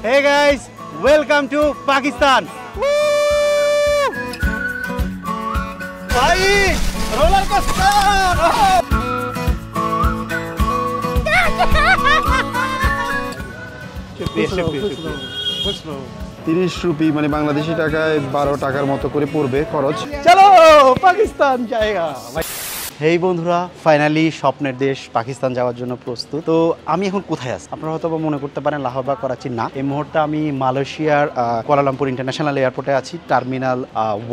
Hey guys, welcome to Pakistan. भाई roller coaster. ₹30 মানে বাংলাদেশি টাকায় 12 টাকার মতো করে পড়বে খরচ। চলো পাকিস্তান জায়গা। হেই বন্ধুরা, ফাইনালি স্বপ্নের দেশ পাকিস্তান যাওয়ার জন্য প্রস্তুত। তো আমি এখন কোথায় আছি? আপনারা হয়তো মনে করতে পারেন লাহোর বা করাচি। না, এই মুহূর্তে আমি মালয়েশিয়ার কুয়ালালামপুর ইন্টারন্যাশনাল এয়ারপোর্টে আছি, টার্মিনাল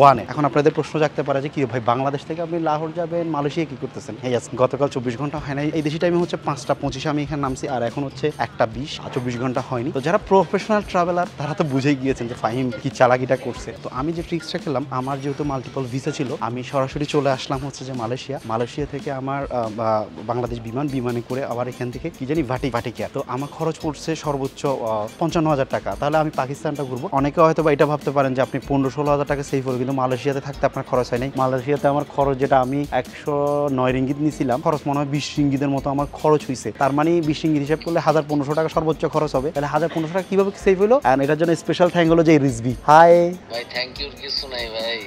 1-এ। এখন আপনাদের প্রশ্ন জাগতে পারে যে কি ভাই, বাংলাদেশ থেকে আপনি লাহোর যাবেন, মালয়েশিয়া কি করতেছেন? হ্যাঁ, গতকাল 24 ঘন্টা হয় নাই। এই দেশি টাইমে হচ্ছে 5:25 আমি এখানে নামছি, আর এখন হচ্ছে 1:20, 24 ঘন্টা হয়নি। তো যারা প্রফেশনাল ট্রাভেলার তারা তো বুঝেই গিয়েছেন যে ফাহিম কি চালাকিটা করছে। তো আমি যে ট্রিক্সটা খেলাম, আমার যেহেতু মাল্টিপল ভিসা ছিল, আমি সরাসরি চলে আসলাম হচ্ছে যে মালয়েশিয়া থেকে আমার বাংলাদেশ বিমানে করে আবার এখান থেকে কি জানি ভাটিকা। তো আমার খরচ পড়ছে সর্বোচ্চ 55,000 টাকা। তাহলে আমি পাকিস্তানটা ঘুরবো। অনেকে হয়তো বা এটা ভাবতে পারেন যে আপনি 15-16 হাজার টাকা সেভ হলো, কিন্তু মালয়েশিয়াতে থাকতে আপনার খরচ হয় নাই। মালয়েশিয়াতে আমার খরচ, যেটা আমি 109 রিঙ্গিত নিয়েছিলাম, খরচ মনে হয় 20 রিঙ্গিতের মতো আমার খরচ হয়েছে। তার মানে 20 রিঙ্গিত হিসাব করলে 1500 টাকা সর্বোচ্চ খরচ হবে। তাহলে 1500 টাকা কিভাবে সেভ হলো? এন্ড এটার জন্য স্পেশাল থ্যাঙ্ক হলো যে রিজভি। হাই ভাই, থ্যাংক ইউ কিছু নাই ভাই।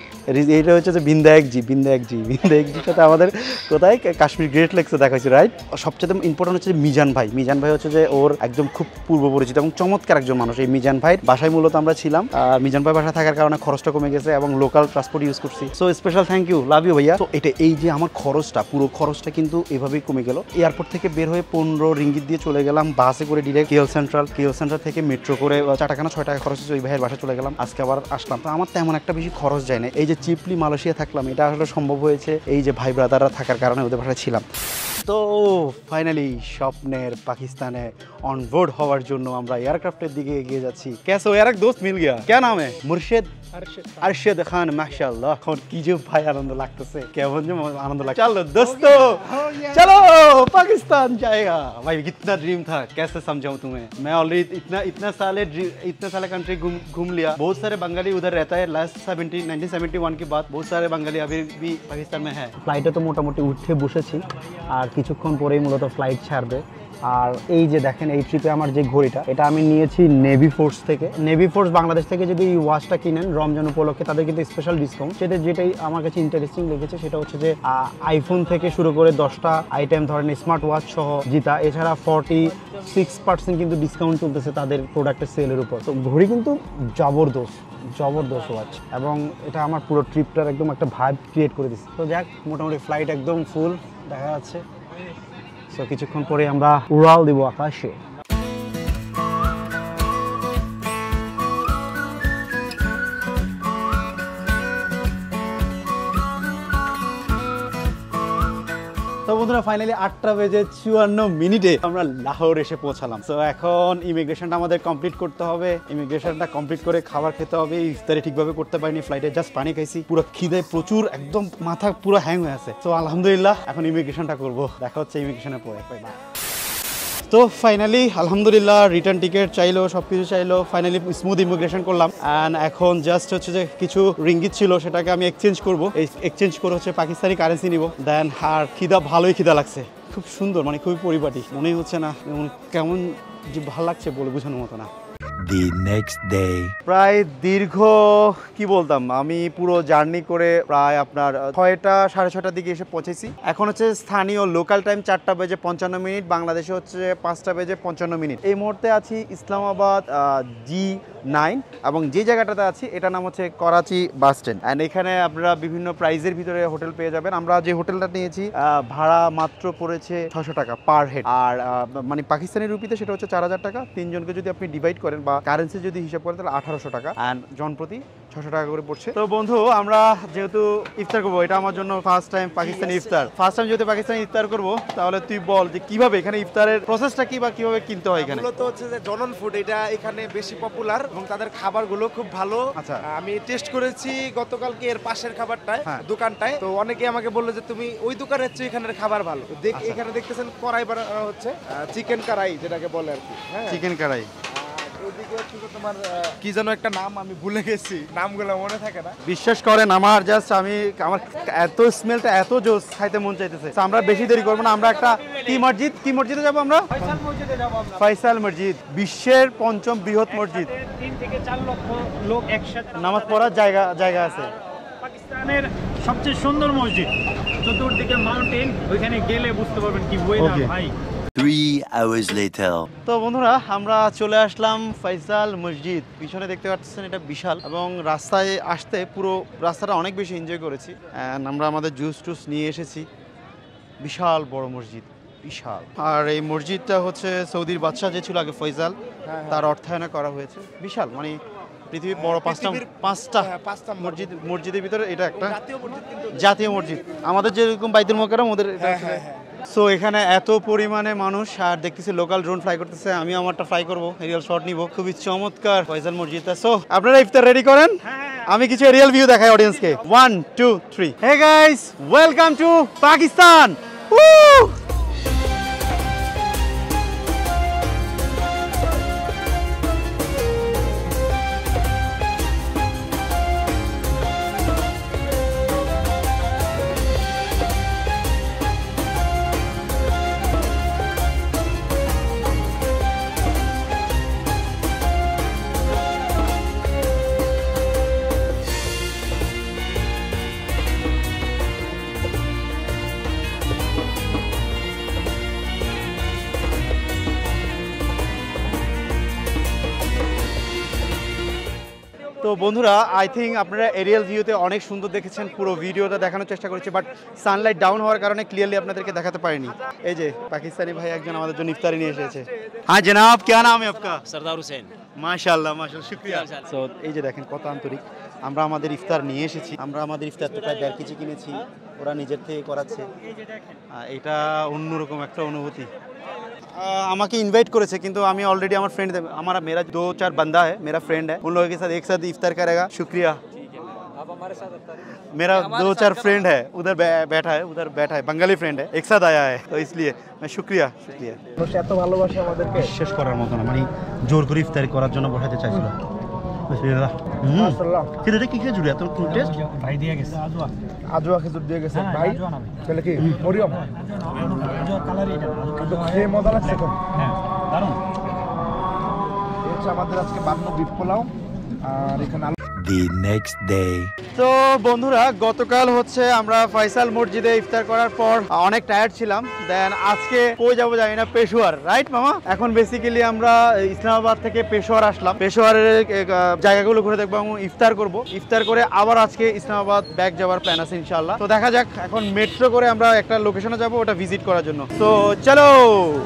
এইটা হচ্ছে যে বিন্দায়েকজির সাথে আমাদের কোথায় কাশ্মীর গ্রেট লেকসে দেখা হয়েছে, রাইট? সবচেয়ে ইম্পর্টেন্ট হচ্ছে যে মিজান ভাই হচ্ছে যে ওর একদম খুব পূর্ব পরিচিত এবং চমৎকার একজন মানুষ। এই মিজান ভাইয়ের বাসায় মূলত আমরা ছিলাম, আর মিজান ভাই বাসায় থাকার কারণে খরচটা কমে গেছে এবং লোকাল ট্রান্সপোর্ট ইউজ করছি। So special thank you, love you ভাইয়া। তো এটা এই যে আমার পুরো খরচটা কিন্তু এভাবেই কমে গেল। এয়ারপোর্ট থেকে বের হয়ে 15 রিঙ্গিত দিয়ে চলে গেলাম বাসে করে ডিরেক্ট কেএল সেন্ট্রাল থেকে মেট্রো করে 4 টাকা না 6 টাকা খরচ হচ্ছে, ওই ভাইয়ের বাসায় চলে গেলাম। আজকে আবার আসলাম। তো আমার তেমন একটা বেশি খরচ যায় না। এই যে চিপলি মালয়েশিয়া থাকলাম, এটা আসলে সম্ভব হয়েছে এই যে ভাই ব্রাদাররা থাকার কারণে, ওদের বাসায় ছিলাম। তো ফাইনালি স্বপ্নের পাকিস্তানে অনবোর্ড হওয়ার জন্য আমরা এয়ারক্রাফটের দিকে এগিয়ে যাচ্ছি। कैसे हो यार, एक दोस्त मिल गया, क्या नाम है? अरशद खान। माशाल्लाह, এখন কি যে ভাই আনন্দ লাগতেছে, কেমন যে আনন্দ লাগছে। চলো दोस्तो, चलो पाकिस्तान जाएगा। भाई कितना ड्रीम था, कैसे समझाऊं तुम्हें। मैं ऑलरेडी इतना साले कंट्री घूम लिया। बहुत सारे बंगाली उधर रहता है। लास्ट 1971 के बाद बहुत सारे बंगाली अभी भी पाकिस्तान में है। ফ্লাইটে তো মোটামুটি উঠে বসেছি, আর কিছুক্ষণ পরেই মূলত ফ্লাইট ছাড়বে। আর এই যে দেখেন, এই ট্রিপে আমার যে ঘড়িটা, এটা আমি নিয়েছি নেভি ফোর্স থেকে। নেভি ফোর্স বাংলাদেশ থেকে যদি এই ওয়াচটা কিনেন রমজান উপলক্ষে, তাদের কিন্তু স্পেশাল ডিসকাউন্ট। যেটাই আমার কাছে ইন্টারেস্টিং লেগেছে সেটা হচ্ছে যে আইফোন থেকে শুরু করে 10টা আইটেম ধরেন স্মার্ট ওয়াচ সহ জিতা, এছাড়া 46% কিন্তু ডিসকাউন্ট চলতেছে তাদের প্রোডাক্টের সেলের উপর। তো ঘড়ি কিন্তু জবরদস্ত ওয়াচ, এবং এটা আমার পুরো ট্রিপটার একদম একটা ভাইব ক্রিয়েট করে দিচ্ছে। তো যাক, মোটামুটি ফ্লাইট একদম ফুল দেখা যাচ্ছে। সো কিছুক্ষণ পরে আমরা উড়াল দিব আকাশে। তো বন্ধুরা, ফাইনালি 8:54 আমরা লাহোর এসে পৌঁছালাম। তো এখন ইমিগ্রেশনটা আমাদের কমপ্লিট করতে হবে। ইমিগ্রেশনটা কমপ্লিট করে খাবার খেতে হবে। ইফতারি ঠিকভাবে করতে পারিনি, ফ্লাইটে জাস্ট পানি খাইছি। পুরো খিদে প্রচুর, একদম মাথা পুরো হ্যাং হয়ে আছে। তো আলহামদুলিল্লাহ এখন ইমিগ্রেশনটা করবো। দেখা হচ্ছে ইমিগ্রেশনের পরে। তো ফাইনালি আলহামদুলিল্লাহ রিটার্ন টিকিট চাইলো, সবকিছু চাইলো। ফাইনালি স্মুথ ইমিগ্রেশন করলাম। অ্যান্ড এখন জাস্ট হচ্ছে যে কিছু রিঙ্গিত ছিল, সেটাকে আমি এক্সচেঞ্জ করবো। এই এক্সচেঞ্জ করে হচ্ছে পাকিস্তানি কারেন্সি নিব। দেন আর ভালোই খিদা লাগছে, খুব সুন্দর, মানে খুবই পরিপাটি। মনেই হচ্ছে না কেমন যে ভালো লাগছে বলে বোঝানোর মতো না। The next day. প্রায় দীর্ঘ কি বলতাম, আমি পুরো জার্নি করে প্রায় আপনার 6:30 দিকে এসে পৌঁছেছি। এখন হচ্ছে স্থানীয় লোকাল টাইম 4:55, বাংলাদেশে হচ্ছে 5:55। এই মুহূর্তে আছি ইসলামাবাদ G9, এবং যে জায়গাটাতে আছি এটার নাম হচ্ছে করাচি বাস স্ট্যান্ড। অ্যান্ড এখানে আপনারা বিভিন্ন প্রাইজের ভিতরে হোটেল পেয়ে যাবেন। আমরা যে হোটেলটা নিয়েছি ভাড়া মাত্র পড়েছে 600 টাকা পার হেড, আর মানে পাকিস্তানি রুপিতে সেটা হচ্ছে 4000 টাকা। 3 জনকে যদি আপনি ডিভাইড করেন বা কারেন্সি যদি হিসাব করেন তাহলে 1800 টাকা, অ্যান্ড জনপ্রতি 600 টাকা করে পড়ছে। তো বন্ধু, আমরা যেহেতু ইফতার করবো, এটা আমার জন্য ফার্স্ট টাইম পাকিস্তানি ইফতার। ফার্স্ট টাইম যেহেতু পাকিস্তানি ইফতার করবো, তাহলে তুই বল যে কিভাবে এখানে ইফতারের প্রসেসটা কি বা কিভাবে কিনতে হয় এখানে? মূলত হচ্ছে যে জনন ফুড, এটা এখানে বেশি পপুলার এবং তাদের খাবারগুলো খুব ভালো। আচ্ছা, আমি টেস্ট করেছি গতকালকে এর পাশের খাবারটায়, দোকানটায়। তো অনেকে আমাকে বললো যে তুমি ওই দোকানের চেয়ে এখানের খাবার ভালো। এখানে দেখতেছেন কড়াই বানানো হচ্ছে, চিকেন কড়াই যেটাকে বলে আর কি। চিকেন কড়াই ওইদিকে হচ্ছে যে তোমার কি যেন একটা নাম আমি ভুলে গেছি, নামগুলো মনে থাকে না। বিশ্বাস করেন আমার আমার এত স্মেলটা এত জোস, খাইতে মন চাইতেছে। So, আমরা বেশি দেরি করবো না, আমরা একটা কি মসজিদে যাবো আমরা? ফয়সাল মসজিদ, বিশ্বের ৫ম বৃহৎ মসজিদ। 3 থেকে 4 লক্ষ লোক একসাথে নামাজ পড়ার জায়গা আছে। পাকিস্তানের সবচেয়ে সুন্দর মসজিদ, চতুর্দিকে মাউন্টেন, ওইখানে গেলে বুঝতে পারবেন কি ওয়েদার Okay. ভাই। 3 hours later. তো বন্ধুরা আমরা চলে আসলাম ফয়সাল মসজিদ। পিছনে দেখতে পাচ্ছেন এটা বিশাল, এবং রাস্তায় আসতে পুরো রাস্তাটা অনেক বেশি এনজয় করেছি। And আমরা আমাদের জুস টুস নিয়ে এসেছি। বিশাল বড় মসজিদ, বিশাল। আর এই মসজিদটা হচ্ছে সৌদির বাদশাহ যে ছিল আগে ফয়সাল, তার অর্থায়নে করা হয়েছে। বিশাল, মানে পৃথিবীর বড় পাঁচটা পাঁচটা মসজিদের ভিতরে এটা একটা জাতীয় মসজিদ, কিন্তু জাতীয় মসজিদ। আমাদের যেরকম বাইতুল মোকাররম, ওদের এটা আসলে। সো এখানে এত পরিমাণে মানুষ, আর দেখতেছি লোকাল ড্রোন ফ্লাই করতেছে। আমি আমারটা ফ্লাই করবো, এরিয়াল শট নিব। খুবই চমৎকার ফয়সাল মসজিদটা। সো আপনারা ইফতার রেডি করেন, আমি কিছু এরিয়াল ভিউ দেখাই অডিয়েন্সকে। 1 2 3। Hey guys, welcome to Pakistan. তো বন্ধুরা, আই থিঙ্ক আপনারা এরিয়াল ভিউতে অনেক সুন্দর দেখেছেন। পুরো ভিডিওটা দেখানোর চেষ্টা করেছি, বাট সানলাইট ডাউন হওয়ার কারণে ক্লিয়ারলি আপনাদেরকে দেখাতে পারিনি। এই যে পাকিস্তানি ভাই একজন আমাদের জন্য ইফতারি নিয়ে এসেছে। হ্যাঁ জনাব, क्या नाम है आपका? सरदार हुसैन। মাশাআল্লাহ মাশাআল্লাহ, শুকরিয়া। সো এই যে দেখেন কত আন্তরিক। আমরা আমাদের ইফতার নিয়ে এসেছি। আমরা আমাদের ইফতার তো প্রায় 1.5 কেজি কিনেছি, ওরা নিজের থেকে করাচ্ছে। এটা অন্যরকম একটা অনুভূতি। আমাকে इनवाइट করেছে, কিন্তু আমি অলরেडी আমার फ्रेंड हमारा मेरा 2-4 बंदा है, मेरा फ्रेंड है, उन लोगों के साथ एक साथ इफ्तार करेगा। शुक्रिया। आप हमारे साथ इफ्तार मेरा 2-4 फ्रेंड है, उधर बैठा है, बंगाली फ्रेंड है, एक साथ आया है, तो इसलिए मैं शुक्रिया। এত ভালোবাসে আমাদেরকে। শেষ করার মতো না, মানে জোর করে ইফতারি করার জন্য বসাতে চাইছিল। বিসমিল্লাহ। কিন্তু এটা কি খেয়ে জুড়ে এত টেস্ট? ভাই দিয়ে গেছে আজওয়া খেজুর দিয়ে গেছে ভাই। তাহলে কি মরিয়ম কালার এটা কিন্তু খেয়ে মজা লাগছে খুব। হ্যাঁ দারুণ। এই হচ্ছে আমাদের আজকে বান্ন বিফ পোলাও, আর এখানে The next day. তো বন্ধুরা, গতকাল হচ্ছে আমরা ফয়সাল মসজিদে ইফতার করার পর অনেক টায়ার্ড ছিলাম। দেন আজকে কই যাবো জানি না, পেশোয়ার, রাইট মামা? এখন বেসিক্যালি আমরা ইসলামাবাদ থেকে পেশোয়ার আসলাম। পেশোয়ারের জায়গাগুলো ঘুরে দেখবো এবং ইফতার করব। ইফতার করে আবার আজকে ইসলামাবাদ ব্যাক যাওয়ার প্ল্যান আছে ইনশাআল্লাহ। তো দেখা যাক, এখন মেট্রো করে আমরা একটা লোকেশনে যাব, ওটা ভিজিট করার জন্য। তো চলো।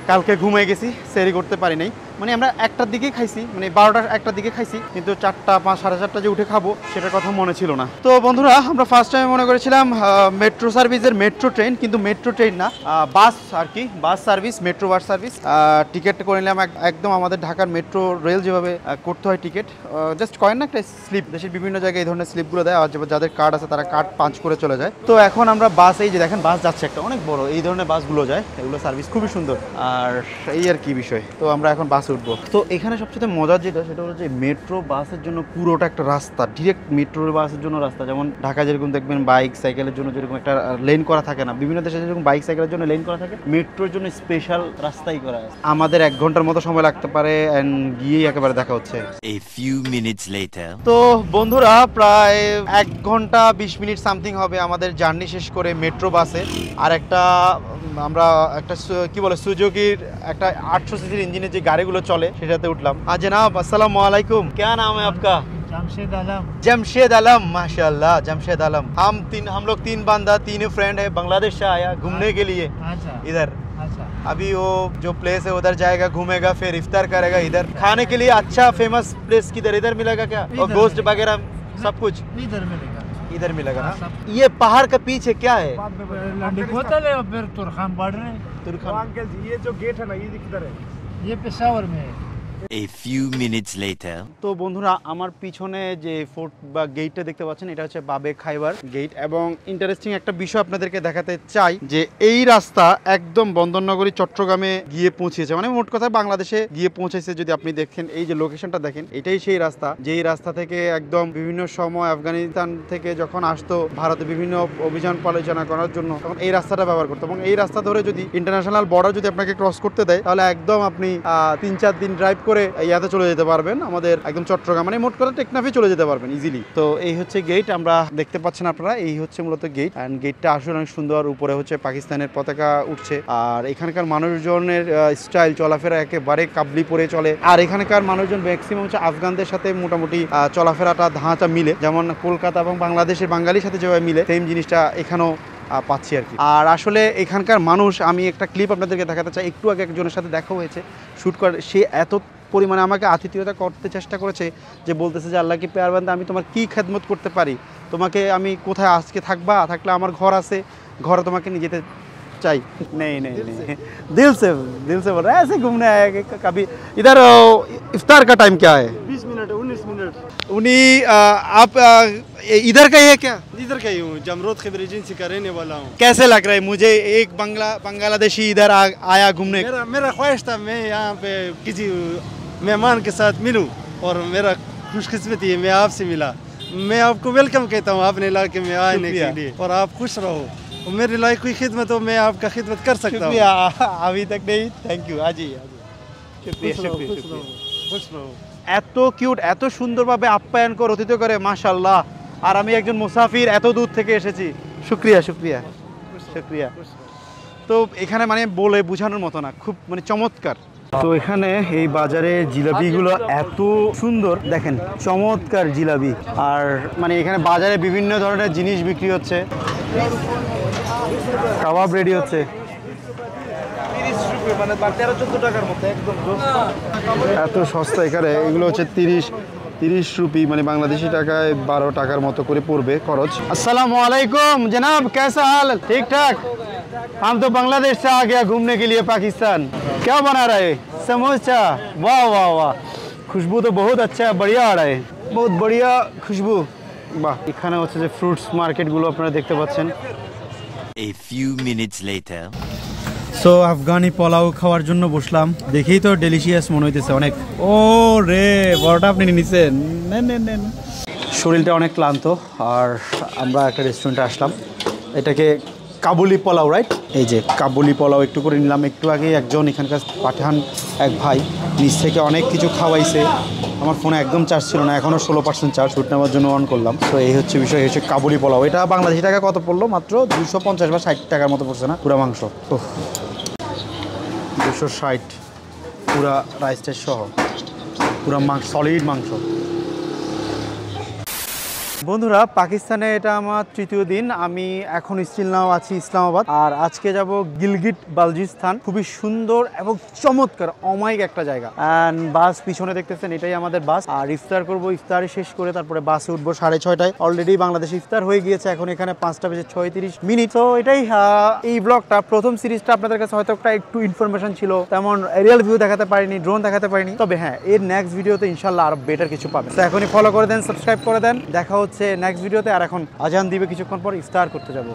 কালকে ঘুমিয়ে গেছি, সেরি করতে পারি নাই। মানে আমরা 1টার দিকে খাইছি, মানে 12টা 1টার দিকে খাইছি, কিন্তু 4টা 5 সাড়ে 4টা যে উঠে খাবো সেটার কথা মনে ছিল না। তো বন্ধুরা, আমরা ফার্স্ট টাইম মনে করেছিলাম মেট্রো সার্ভিসের মেট্রো ট্রেন, কিন্তু মেট্রো ট্রেন না, বাস আর কি, bus service, metro bus service. Ticket করে নিলাম একদম আমাদের ঢাকার মেট্রো রেল যেভাবে করতে হয় টিকিট, জাস্ট কয়েন না একটা স্লিপ। দেশের বিভিন্ন জায়গায় এই ধরনের স্লিপগুলো দেয়, আর যাদের কার্ড আছে তারা কার্ড পাঞ্চ করে চলে যায়। তো এখন আমরা বাস, এই যে দেখেন বাস যাচ্ছে একটা অনেক বড়, এই ধরনের বাসগুলো যায়, এগুলো সার্ভিস খুবই সুন্দর। আর এই আর কি বিষয়। তো আমরা এখন বাসে উঠবো। তো এখানে সবচেয়ে মজার যেটা, সেটা হলো যে মেট্রো বাসের জন্য পুরোটা একটা রাস্তা, ডিরেক্ট মেট্রো বাসের জন্য রাস্তা। যেমন ঢাকা যেরকম দেখবেন বাইক সাইকেলের জন্য যেরকম একটা লেন করা থাকে না, বিভিন্ন দেশে যেরকম বাইক সাইকেলের জন্য লেন করা থাকে, মেট্রোর জন্য স্পেশাল রাস্তাই করা আছে। আমাদের 1 ঘন্টার মতো সময় লাগতে পারে, এন্ড গিয়েই একেবারে দেখা হচ্ছে। A few minutes later. তো বন্ধুরা, প্রায় 1 ঘন্টা 20 মিনিট সামথিং হবে আমাদের জার্নি শেষ করে মেট্রো বাসে। আর একটা আমরা একটা কি বলে সুজুকির একটা 800 সিসির ইঞ্জিনের যে গাড়িগুলো চলে সেটাতে উঠলাম। জনাব আসসালামু আলাইকুম, क्या नाम है आपका? জামশেদ আলম। जमशेद आलम, माशाल्लाह जमशेद आलम। हम लोग 3 बंदा, 3 फ्रेंड है, बांग्लादेश से आया घूमने के लिए আচ্ছা इधर। আচ্ছা। अभी वो जो प्लेस है उधर जाएगा, घूमेगा, फिर इफ्तार करेगा इधर। खाने के लिए अच्छा फेमस प्लेस किधर इधर मिलेगा क्या? और गोश्त वगैरह सब कुछ इधर मिलेगा। इधर मिलेगा ना? ये पहाड़ का पीछे क्या है? लंडी कोतल है और फिर तुरखान बॉर्डर है। तुर्खान। अंकल जी ये जो गेट है ना, ये किधर है? ये पेशावर में है। A few minutes later. তো বন্ধুরা আমার পিছনে যে ফোর্ট বা গেটটা দেখতে পাচ্ছেন এটা হচ্ছে বাবে খাইবার গেট এবং ইন্টারেস্টিং একটা বিষয় আপনাদেরকে দেখাতে চাই যে এই রাস্তা একদম বন্দরনগরী চট্টগ্রামে গিয়ে পৌঁছেছে, মানে মোট কথা বাংলাদেশে গিয়ে পৌঁছেছে। যদি আপনি দেখেন এই যে লোকেশনটা দেখেন, এটাই সেই রাস্তা যেই রাস্তা থেকে একদম বিভিন্ন সময় আফগানিস্তান থেকে যখন আসতো ভারতে বিভিন্ন অভিযান পরিচালনা করার জন্য, তখন এই রাস্তাটা ব্যবহার করতো। এবং এই রাস্তা ধরে যদি ইন্টারন্যাশনাল বর্ডার যদি আপনাকে ক্রস করতে দেয় তাহলে একদম আপনি 3-4 দিন ড্রাইভ করে ইয়াতে চলে যেতে পারবেন, আমাদের একদম চট্টগ্রাম, মানে মোট কথা টেকনাফে চলে যেতে পারবেন ইজিলি। তো এই হচ্ছে গেট, আমরা দেখতে পাচ্ছেন আপনারা, এই হচ্ছে মূলত গেট। অ্যান্ড গেটটা আসলে অনেক সুন্দর, উপরে হচ্ছে পাকিস্তানের পতাকা উঠছে। আর এখানকার মানুষজনের স্টাইল চলাফেরা একেবারে কাবলি পরে চলে। আর এখানকার মানুষজন ম্যাক্সিমাম হচ্ছে আফগানদের সাথে মোটামুটি চলাফেরাটা ধাঁচা মিলে, যেমন কলকাতা এবং বাংলাদেশের বাঙালির সাথে যেভাবে মিলে সেম জিনিসটা এখানেও পাচ্ছি আর কি। আর আসলে এখানকার মানুষ, আমি একটা ক্লিপ আপনাদেরকে দেখাতে চাই, একটু আগে একজনের সাথে দেখা হয়েছে শ্যুট করে, সে এত পরিমাণে আমাকে আতিথেয়তা করতে চেষ্টা করেছে যে বলতেছে যে আল্লাহ কি প্যার বান্দা, আমি তোমার কি খেদমত করতে পারি, তোমাকে আমি কোথায় আজকে থাকলে আমার ঘর আছে, ঘরে তোমাকে নিয়ে যেতে চাই। नहीं नहीं नहीं दिल से बोल रहा है, ऐसे घूमने आया कि कभी इधर इफ्तार का टाइम क्या है? 20 मिनट 19 मिनट। उन्हीं आप इधर का ही है क्या? इधर का ही हूँ, जमरोद खबर एजेंसी का रहने वाला हूँ। कैसे लग रहा है? मुझे एक बांग्लादेशी इधर आया घूमने। मेरा ख्वाहिश था मैं यहाँ पे किसी मेहमान के साथ मिलूँ और मेरा खुशकिस्मती है मैं आपसे मिला। मैं आपको वेलकम कहता हूँ अपने इलाके में आने के लिए, और आप खुश रहो। मेरे लायक कोई खिदमत हो मैं आपका खिदमत कर सकता हूँ। अभी तक नहीं, थैंक यू। आज ही शुक्रिया शुक्रिया खुश रहो। এত কিউট, এত সুন্দরভাবে আপ্যায়ন করে অতিথি করে, মাশাআল্লাহ। আর আমি একজন মুসাফির, এত দূর থেকে এসেছি, শুক্রিয়া শুক্রিয়া শুক্রিয়া। তো এখানে মানে বলে বোঝানোর মতো না, খুব মানে চমৎকার। তো এখানে এই বাজারে জিলাপিগুলো এত সুন্দর, দেখেন চমৎকার জিলাপি। আর মানে এখানে বাজারে বিভিন্ন ধরনের জিনিস বিক্রি হচ্ছে, কাবাব রেডি হচ্ছে, 30 রুপি মানে 13-14 টাকার মতো একদম এত সস্তা এখানে। এগুলো হচ্ছে 30 রুপি, মানে বাংলাদেশি টাকায় 12 টাকার মতো করে পড়বে খরচ। अस्सलाम वालेकुम जनाब, कैसा हाल? ठीक ठाक। हम तो बांग्लादेश से आ गया घूमने के लिए पाकिस्तान। क्या बना रहे? समोसा। वाह वाह वाह, खुशबू तो बहुत अच्छा है, बढ़िया आ रहा है, बहुत बढ़िया खुशबू। বাহ, এখানে হচ্ছে যে ফ্রুটস মার্কেটগুলো আপনারা দেখতে পাচ্ছেন। A few minutes later. So Afghani pulao খাওয়ার জন্য বসলাম, দেখেই তো ডেলিশিয়াস মনে হইতেছে অনেক। ও রে, বড়টা আপনি নিছেন? নেন। শরীরটা অনেক ক্লান্ত, আর আমরা একটা রেস্টুরেন্টে আসলাম, এটাকে কাবুলি পোলাও, রাইট? এই যে কাবুলি পোলাও একটু করে নিলাম। একটু আগে একজন এখানকার পাঠান এক ভাই নিচ থেকে অনেক কিছু খাওয়াইছে, আমার ফোনে একদম চার্জ ছিল না, এখনও 16% চার্জ, শুট নেওয়ার জন্য অন করলাম। তো এই হচ্ছে বিষয়, হচ্ছে কাবুলি পোলাও। এটা বাংলাদেশি টাকা কত পড়লো? মাত্র 250 বা 60 টাকার মতো পড়ছে না পুরা মাংস। তো 260 পুরা রাইসটা সহ, পুরা সলিড মাংস। বন্ধুরা, পাকিস্তানে এটা আমার তৃতীয় দিন। আমি এখন স্টিল নাও আছি ইসলামাবাদ, আর আজকে যাব গিলগিট বালজিস্তান। খুবই সুন্দর এবং চমৎকার অমায়িক একটা জায়গা। অ্যান্ড বাস পিছনে দেখতেছেন, এটাই আমাদের বাস। আর ইফতার করব, ইফতারি শেষ করে তারপরে বাসে উঠবো 6:30টায়। অলরেডি বাংলাদেশে ইফতার হয়ে গিয়েছে, এখন এখানে 5:36 তো এটাই এই ব্লগটা, প্রথম সিরিজটা আপনাদের কাছে হয়তো একটু ইনফরমেশন ছিল, তেমন এরিয়াল ভিউ দেখাতে পারিনি, ড্রোন দেখাতে পারিনি। তবে হ্যাঁ, এর নেক্সট ভিডিওতে ইনশাল্লাহ আরো বেটার কিছু পাবেন। তো এখনই ফলো করে দেন, সাবস্ক্রাইব করে দেন, দেখা হচ্ছে নেক্সট ভিডিওতে। আর এখন আজান দিবে কিছুক্ষণ পর, ইফতার করতে যাব।